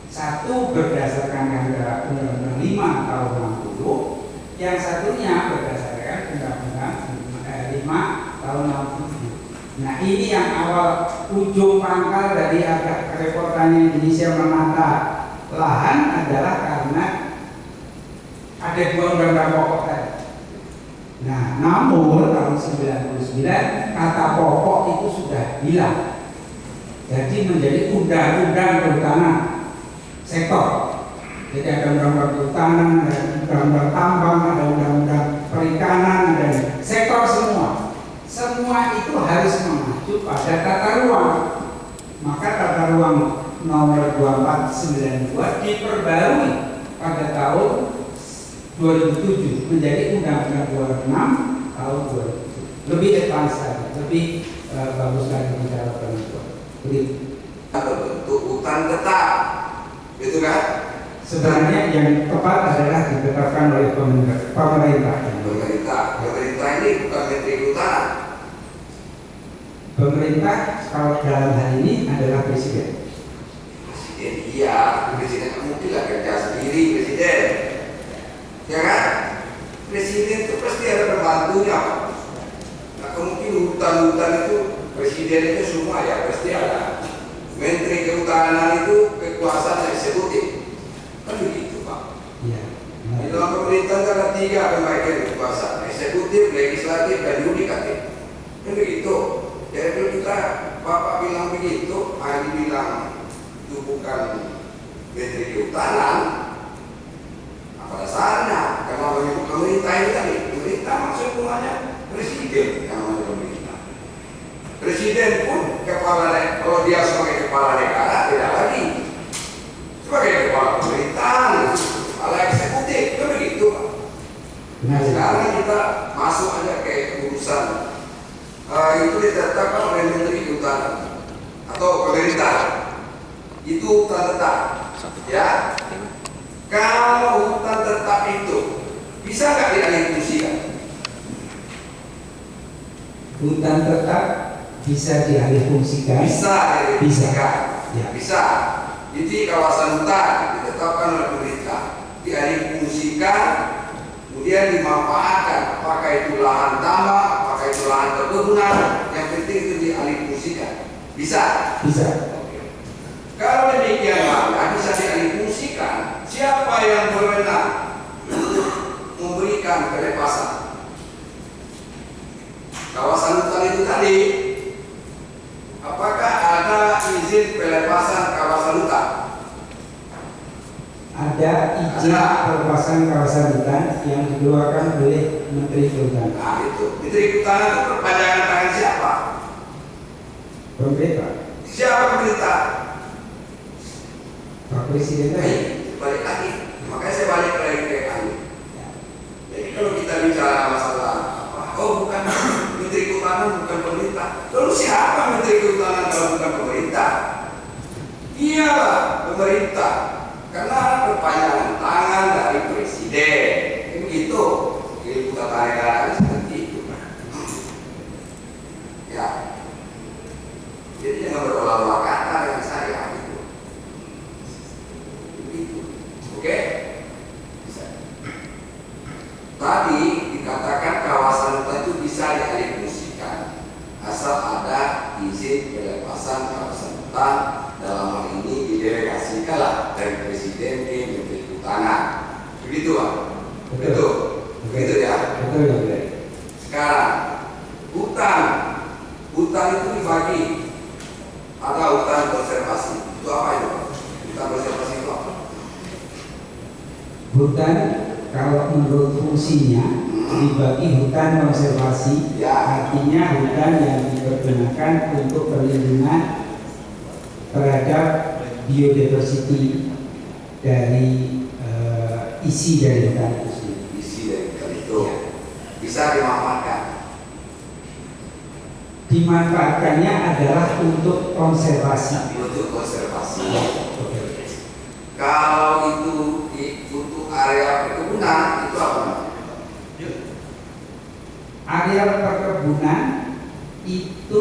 Satu berdasarkan Undang-Undang 5 tahun 60, yang satunya berdasarkan Undang-Undang 5 tahun 67. Nah ini yang awal ujung pangkal dari agak kerepotannya Indonesia menata lahan adalah karena ada dua undang-undang pokok tadi. Nah namun tahun 99 kata pokok itu sudah hilang, jadi menjadi undang-undang kehutanan sektor. Jadi ada undang-undang kehutanan, ada undang-undang tambang, ada undang-undang perikanan, dan sektor semua itu harus mengacu pada tata ruang. Maka tata ruang nomor 2492 diperbarui pada tahun 2007 menjadi Undang-Undang 26 tahun 2007. Lebih advance lagi, lebih bagus lagi bicara penentuan. Bentuk hutan tetap, gitu kan? Sebenarnya yang tepat adalah ditetapkan oleh pemerintah. Pemerintah ini bukan Menteri Kehutanan. Pemerintah kalau dalam hal ini adalah presiden. Presiden iya, presiden mungkin lah kerja sendiri presiden, ya kan? Presiden itu pasti ada pembantunya. Nah mungkin hutan-hutan itu presiden itu semua ya pasti ada. Menteri Kehutanan itu kekuasaan eksekutif, kan begitu Pak. Ya. Di dalam pemerintahan ada tiga pembagian kekuasaan, eksekutif, legislatif, dan yudikatif. Kan begitu. Jadi kita Bapak bilang begitu, ahli bilang itu bukan Menteri Kehutanan, apa dasarnya? Karena menyebut pemerintah ini tadi, pemerintah maksud semuanya presiden yang namanya pemerintah. Presiden pun kalau dia sebagai kepala negara tidak lagi sebagai kepala pemerintahan, kepala eksekutif, itu begitu Pak. Nah, sekarang kita masuk aja ke urusan itu ditetapkan oleh Menteri Kehutanan atau pemerintah, itu hutan tetap, ya. Kalau hutan tetap itu bisa nggak dialihfungsikan? Hutan tetap bisa dialihfungsikan. Bisa dialihfungsikan. Ya. Bisa. Jadi kawasan hutan ditetapkan oleh pemerintah, dialihfungsikan, kemudian dimanfaatkan. Apakah itu lahan tambang, apakah itu lahan perkebunan, yang penting itu dialihfungsikan. Bisa. Bisa. Oke. Kalau demikian maka bisa dialihfungsikan. Siapa yang berwenang untuk memberikan pelepasan kawasan hutan itu tadi? Apakah ada izin pelepasan kawasan hutan? ada izin pelepasan kawasan hutan yang dikeluarkan oleh Menteri Kehutanan. Nah itu, Menteri Kehutanan itu perpanjangan tangan siapa? Pemerintah, Siapa pemerintah? Pak Presiden tadi. Balik lagi, makanya saya balik lagi ke kami. Jadi kalau kita bicara masalah apa, bukan Menteri Kehutanan, bukan pemerintah. Lalu siapa Menteri Kehutanan kalau bukan pemerintah? Iyalah pemerintah, karena perpanjangan tangan dari presiden. Kan begitu, ibu kota negara seperti itu. Ya, jadi jangan berolah-olah kata dengan saya. Oke? Tadi dikatakan kawasan hutan itu bisa dialihfungsikan asal ada izin pelepasan kawasan hutan, dalam hal ini didelegasikanlah dari Presiden ke Menteri Kehutanan. Begitu Pak? Begitu? Begitu ya? Betul. Sekarang hutan itu dibagi. Ada hutan konservasi. Itu apa itu Pak? Hutan konservasi itu apa? Hutan kalau menurut fungsinya dibagi hutan konservasi, artinya hutan yang dipergunakan untuk perlindungan terhadap biodiversity dari isi dari hutan itu sendiri. Isi dari hutan itu bisa dimanfaatkan. Dimanfaatkannya adalah untuk konservasi. Untuk konservasi. Kalau itu untuk area perkebunan itu apa? Area perkebunan itu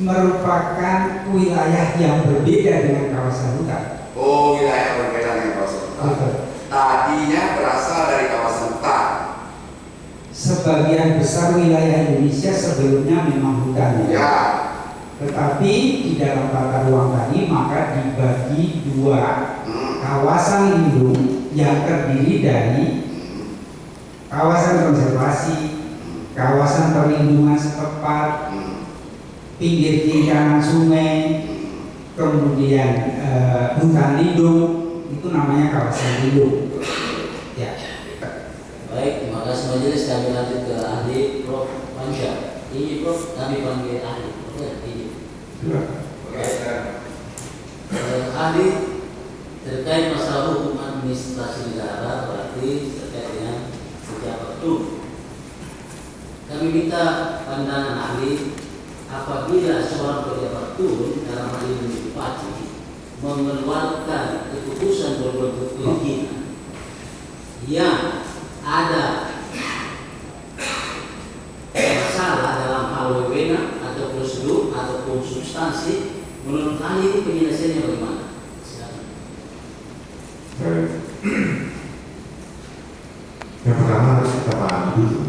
merupakan wilayah yang berbeda dengan kawasan hutan. Oh, wilayah berbeda dengan kawasan hutan. Tadinya berasal dari kawasan hutan. Sebagian besar wilayah Indonesia sebelumnya memang hutan. Ya. Tetapi di dalam tata ruang tadi maka dibagi dua kawasan lindung yang terdiri dari kawasan konservasi, kawasan perlindungan setempat, pinggir kiri kanan sungai, kemudian hutan lindung, itu namanya kawasan lindung. Ya. Baik, terima kasih majelis. Kami lanjut ke ahli Prof. Panca. Ini Prof, kami panggil ahli. Oke, ini. Ahli terkait masalah hukum administrasi negara, berarti terkait dengan pejabat umum. Kami minta pandangan ahli apabila seorang pejabat turun dalam hal ini bupati mengeluarkan keputusan berbentuk perizinan yang ada masalah dalam hal wewenang atau prosedur ataupun substansi, menurut ahli itu penyelesaiannya bagaimana? Silakan. Yang pertama harus kita pahami dulu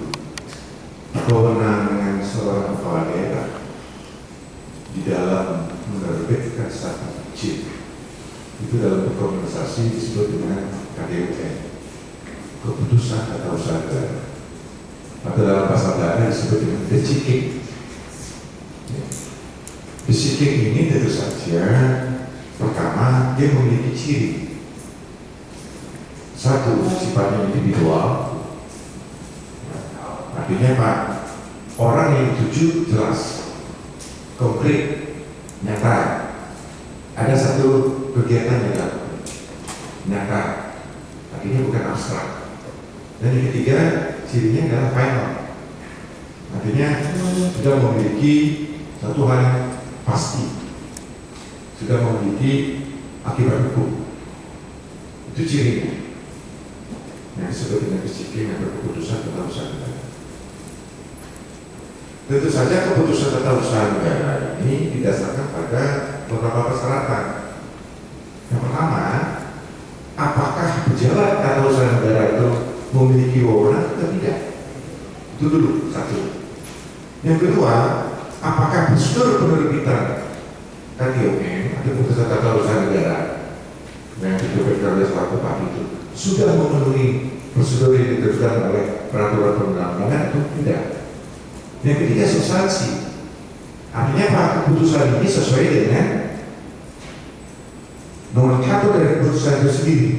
kewenangan seorang kepala daerah di dalam menerbitkan satu izin itu dalam berkomunikasi disebut dengan KDUN, keputusan tata usaha negara, atau dalam pasal dana disebut dengan deciking. Deciking ini tentu saja pertama dia memiliki ciri. Satu, sifatnya individual. Artinya Pak, orang yang dituju jelas, konkret, nyata. Ada satu kegiatan yang nyata, artinya bukan abstrak. Dan yang ketiga, cirinya adalah final. Artinya sudah memiliki satu hal yang pasti, sudah memiliki akibat hukum. Itu cirinya. Yang disebut dengan disiplin atau keputusan tata usaha negara. Tentu saja keputusan tata usaha negara ini didasarkan pada beberapa persyaratan. Yang pertama, apakah pejabat tata usaha negara itu memiliki wewenang atau tidak? Itu dulu satu. Yang kedua, apakah prosedur penerbitan KDUN atau keputusan tata usaha negara yang diterbitkan oleh selaku bupati itu sudah memenuhi prosedur yang ditentukan oleh peraturan perundang-undangan atau tidak? Yang ketiga, substansi. Artinya Pak, keputusan ini sesuai dengan nomor 1 dari keputusan itu sendiri.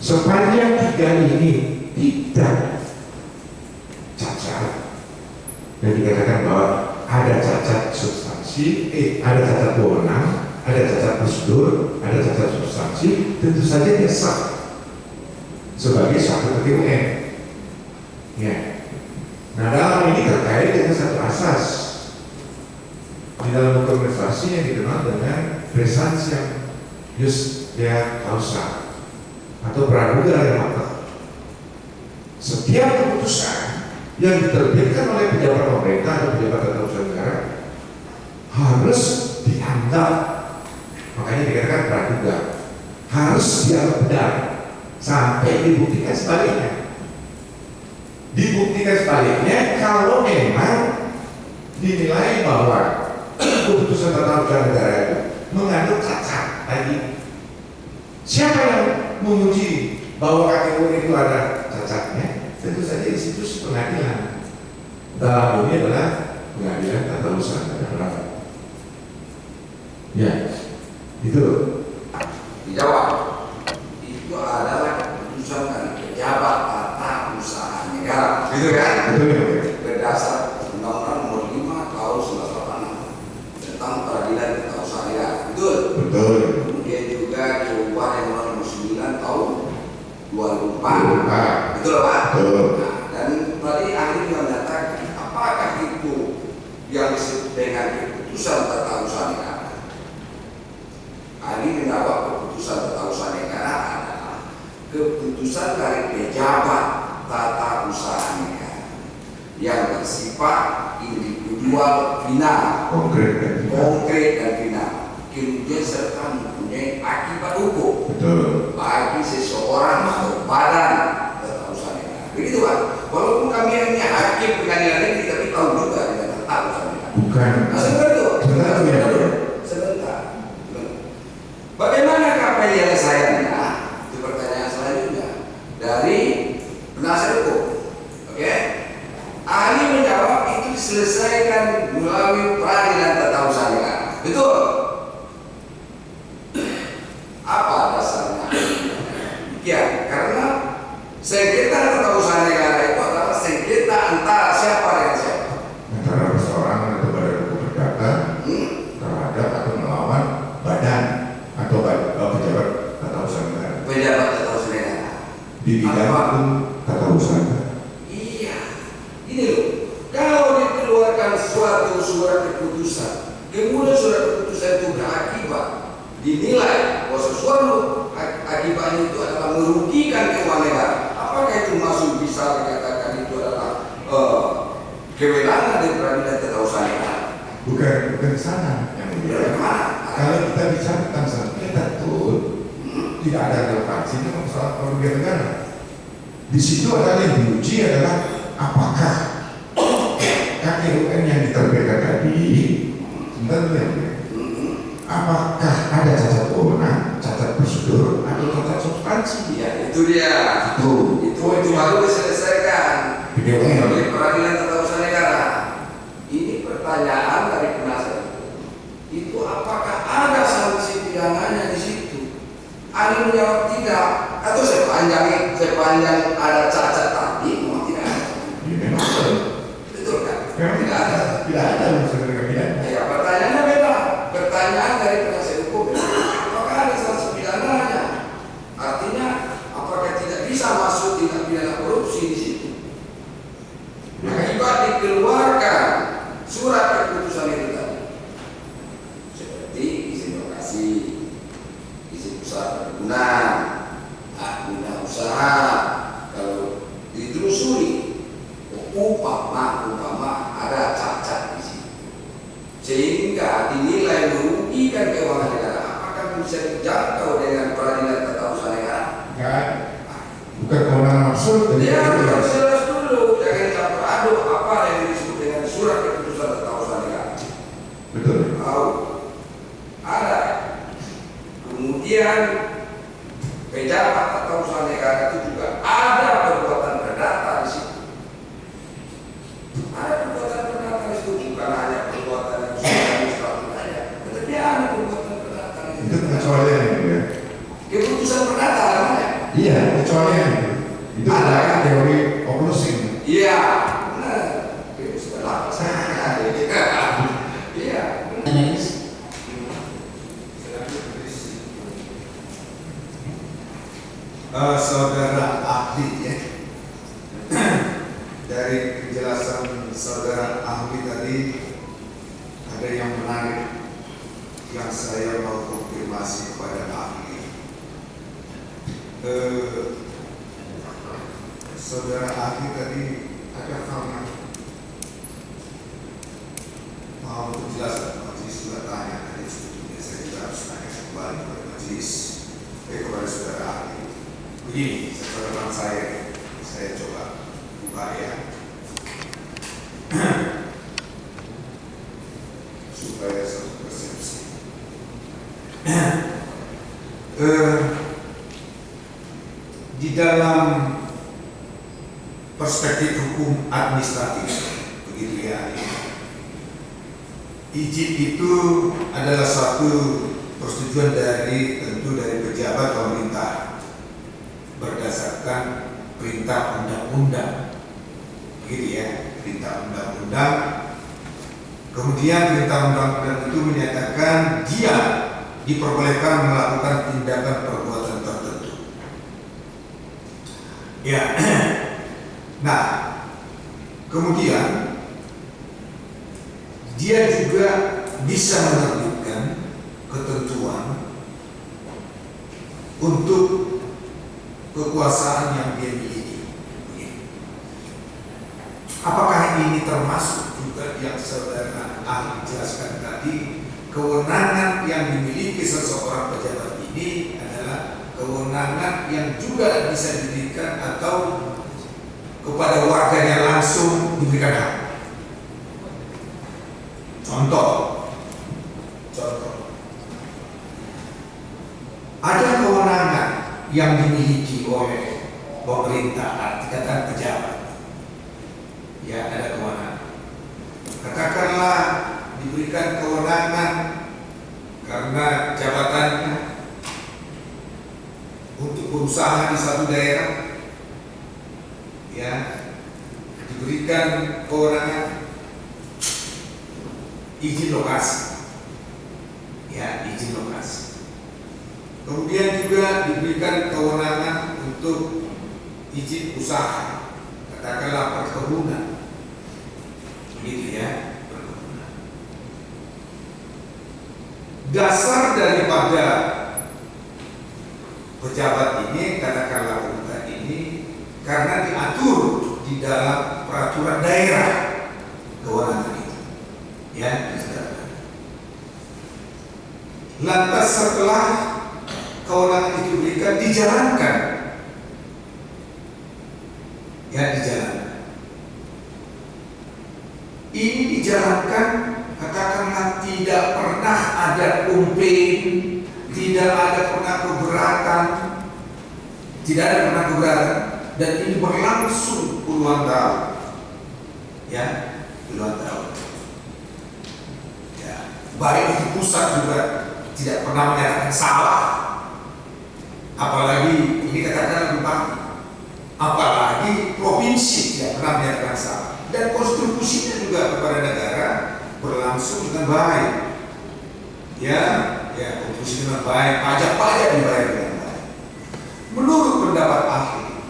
Sepanjang 3 ini tidak cacat dan dikatakan bahwa ada cacat substansi, ada cacat wewenang, ada cacat prosedur, ada cacat substansi, tentu saja dia sah sebagai suatu PTUN. Ya. Nah, dalam ini terkait dengan satu asas di dalam hukum administrasi yang dikenal dengan presumption justia causa atau praduga yang matang. Setiap keputusan yang diterbitkan oleh pejabat pemerintah atau pejabat tata usaha negara harus dianggap, makanya dikatakan praduga, harus dianggap benar sampai dibuktikan sebaliknya. Dibuktikan sebaliknya kalau memang dinilai bahwa keputusan tata usaha negara itu mengandung cacat tadi. Siapa yang menguji bahwa KTU itu ada cacatnya? Tentu saja institusi pengadilan. Dalam ini adalah pengadilan tata usaha negara. Ya, itu dijawab. Itu adalah keputusan dari pejabat tata usaha negara, gitu kan? betul. Berdasar Undang-Undang Nomor 5 Tahun 1986 tentang peradilan tata usaha negara, betul? Betul. Kemudian juga perubahan yang nomor 9 tahun 2004, betul Pak? Betul. Nah, dan tadi ahli juga menyatakan apakah itu yang disebut dengan keputusan tata usaha negara? Ahli menjawab keputusan tata usaha negara adalah keputusan dari pejabat tata usaha negara yang bersifat individual final, konkret dan final, kemudian serta mempunyai akibat hukum bagi seseorang atau badan tata usaha negara. Begitu Pak. Walaupun kami ini hakim pengadilan negeri, tapi tahu juga dengan tata usaha negara. Bukan. Nah, sebentar. Bagaimanakah penyelesaiannya? Itu pertanyaan selanjutnya dari penasihat hukum. Oke? Ahli menjawab itu diselesaikan melalui peradilan tata usaha negara. Betul? Apa dasarnya? Ya, karena sengketa tata usaha negara itu adalah sengketa antara siapa dengan siapa? Antara perseorangan atau badan hukum perdata terhadap atau melawan badan atau pejabat tata usaha negara. Pejabat tata usaha negara. Di bidang hukum tata usaha negara. Iya, ini loh. Kalau dikeluarkan suatu surat keputusan, kemudian surat keputusan itu berakibat dinilai bahwa sesuatu akibatnya itu adalah merugikan keuangan negara, apakah itu masuk bisa dikatakan itu adalah kewenangan dari peradilan tata usaha negara? Bukan sana yang kalau kita bicara tentang sengketa betul, tidak ada relevansi dengan masalah kerugian negara. Di situ adalah yang diuji adalah apakah KTUN yang diterbitkan tadi, apakah ada cacat wewenang, cacat prosedur, atau cacat substansi? Ya, itu dia. Itu baru diselesaikan oleh peradilan tata usaha negara. Ini pertanyaan dari penasihat. Itu apakah ada sanksi pidananya di situ? Ahli menjawab tidak. Atau sepanjang ada cacat tadi, memang tidak ada. Betul kan? Tidak ada. Tidak ada unsur pidana. Ya, pertanyaannya beda. Pertanyaan dari penasihat hukum, apakah ada sanksi pidananya? Artinya, apakah tidak bisa masuk tindak pidana korupsi di situ? Akibat dikeluarkan surat keputusan itu tadi, seperti izin lokasi, izin usaha perkebunan, hak guna usaha. Kalau ditelusuri, umpama ada cacat di situ, sehingga dinilai merugikan keuangan negara, apakah bisa dijangkau dengan peradilan tata usaha negara? Enggak. Bukan kewenangan absolut. Ya, harus jelas dulu, jangan campur aduk apa yang disebut dengan surat keputusan tata usaha negara. Betul. Tahu? Ada. Kemudian pejabat tata usaha negara itu juga ada perbuatan perdata di situ. Ada perbuatan perdata di situ, bukan hanya perbuatan yang sudah administratif saja, tetapi ada perbuatan perdata di situ. Itu pengecualian itu ya. Keputusan perdata namanya. Iya, pengecualian itu. Itu adalah teori oclusing. Iya, benar. Itu sudah iya. Saudara ahli ya. Dari penjelasan saudara ahli tadi ada yang menarik yang saya mau konfirmasi kepada ahli. Saudara ahli tadi ada hal yang mau menjelaskan. Majelis sudah tanya tadi, sebetulnya saya juga harus tanya kembali kepada majelis, kepada saudara ahli. Begini, catatan saya coba buka ya, supaya satu persepsi. Di dalam perspektif hukum administratif, begitu ya, izin itu adalah suatu persetujuan tentu dari pejabat pemerintah berdasarkan perintah undang-undang, begitu ya, perintah undang-undang. Kemudian perintah undang-undang itu menyatakan dia diperbolehkan melakukan tindakan perbuatan tertentu. Ya, nah, kemudian dia juga bisa menerbitkan ketentuan untuk kekuasaan yang dia miliki. Apakah ini termasuk juga yang saudara ahli jelaskan tadi, kewenangan yang dimiliki seseorang pejabat ini adalah kewenangan yang juga bisa diberikan atau kepada warganya langsung diberikan hak. Contoh, ada kewenangan yang dimiliki oleh pemerintah, artinya pejabat. Ya, ada kewenangan. Katakanlah diberikan kewenangan karena jabatannya untuk berusaha di satu daerah, ya, diberikan kewenangan izin lokasi, ya, izin lokasi. Kemudian juga diberikan kewenangan untuk izin usaha, katakanlah perkebunan, gitu ya, perkebunan. Dasar daripada pejabat ini, katakanlah pemerintah ini, karena diatur di dalam peraturan daerah kewenangan itu, ya. Lantas setelah kewenangan itu diberikan, dijalankan, ya, dijalankan. Ini dijalankan, katakanlah tidak pernah ada komplain, tidak ada pernah keberatan, tidak ada pernah keberatan, dan ini berlangsung puluhan tahun, ya, puluhan tahun. Ya, baik itu pusat juga tidak pernah menyatakan salah, apalagi ini katakanlah bupati, apalagi provinsi tidak pernah menyatakan salah, dan kontribusinya juga kepada negara berlangsung dengan baik, ya, kontribusi dengan baik, pajak dibayar dengan baik. Menurut pendapat ahli,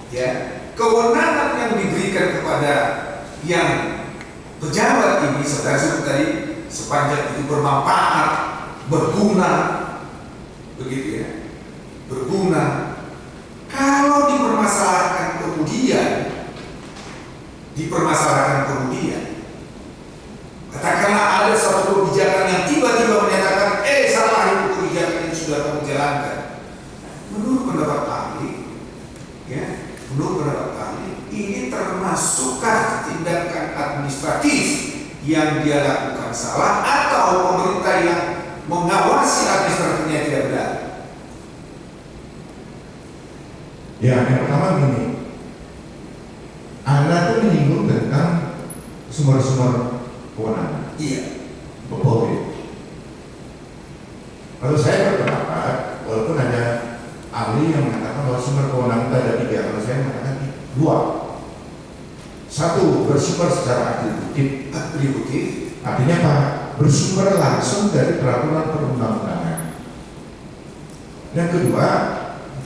ya, kewenangan yang diberikan kepada yang pejabat ini, saudara sebut tadi, sepanjang itu bermanfaat, berguna, begitu ya, berguna. Kalau dipermasalahkan kemudian, katakanlah ada suatu kebijakan yang tiba-tiba menyatakan, salah itu kebijakan yang sudah kamu jalankan. Menurut pendapat ahli, ya, ini termasukkah tindakan administratif yang dia lakukan salah, atau pemerintah yang mengawasi administratifnya tidak benar? Ya, yang pertama begini, Anda tuh menyinggung tentang sumber-sumber kewenangan. Iya. Betul. Kalau saya berpendapat, walaupun ada ahli yang mengatakan bahwa sumber kewenangan itu ada 3, kalau saya mengatakan 2. 1, bersumber secara atributif. Artinya apa? Bersumber langsung dari peraturan perundang-undangan. Yang kedua,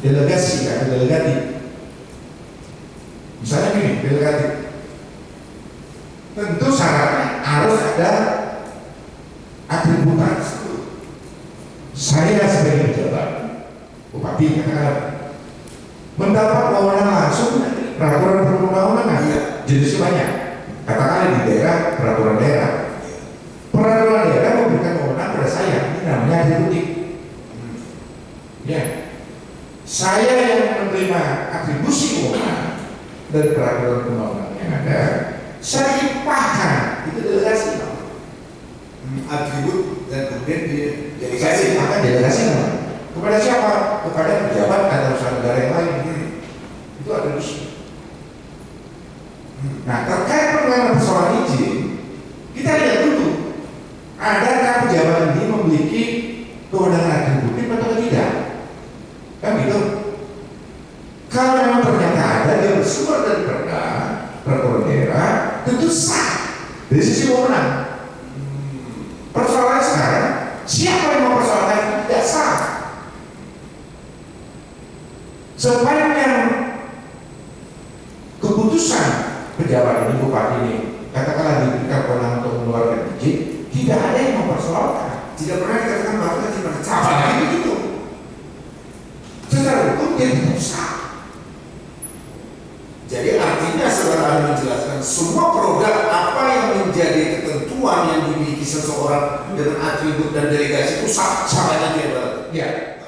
delegasi atau delegatif. Misalnya gini, delegatif. Tentu syaratnya harus ada atributasi. Saya sebagai pejabat, bupati katakan, mendapat wewenang langsung dari peraturan perundang-undangan. Jenisnya banyak. Katakanlah di daerah, peraturan daerah. Peraturan daerah memberikan wewenang pada saya. Ini namanya atributif. Ya, saya yang menerima atribusi wewenang dari peraturan perundang-undangan yang ada, saya limpahkan, itu delegasi. Atribut dan kemudian Delegasi, maka delegasi kepada siapa? Kepada pejabat atau usaha negara yang lain. Itu atribusi. Nah, terkait penanganan persoalan izin, kita lihat dulu, adakah pejabat ini memiliki kewenangan atributif atau tidak? Kan gitu. Kalau memang ternyata ada, dia bersumber dari peraturan daerah, tentu sah dari sisi wewenang. Persoalan sekarang, siapa yang mempersoalkan itu tidak sah. Sepanjang keputusan pejabat ini, bupati ini, katakanlah diberikan kewenangan untuk mengeluarkan izin, tidak ada yang mempersoalkan. tidak pernah dikatakan bahwa tidak Apa lagi begitu? Secara hukum dia tidak sah. Jadi artinya saudara ahli menjelaskan semua produk apa yang menjadi ketentuan yang dimiliki seseorang dengan atribut dan delegasi itu sah saja. Ya.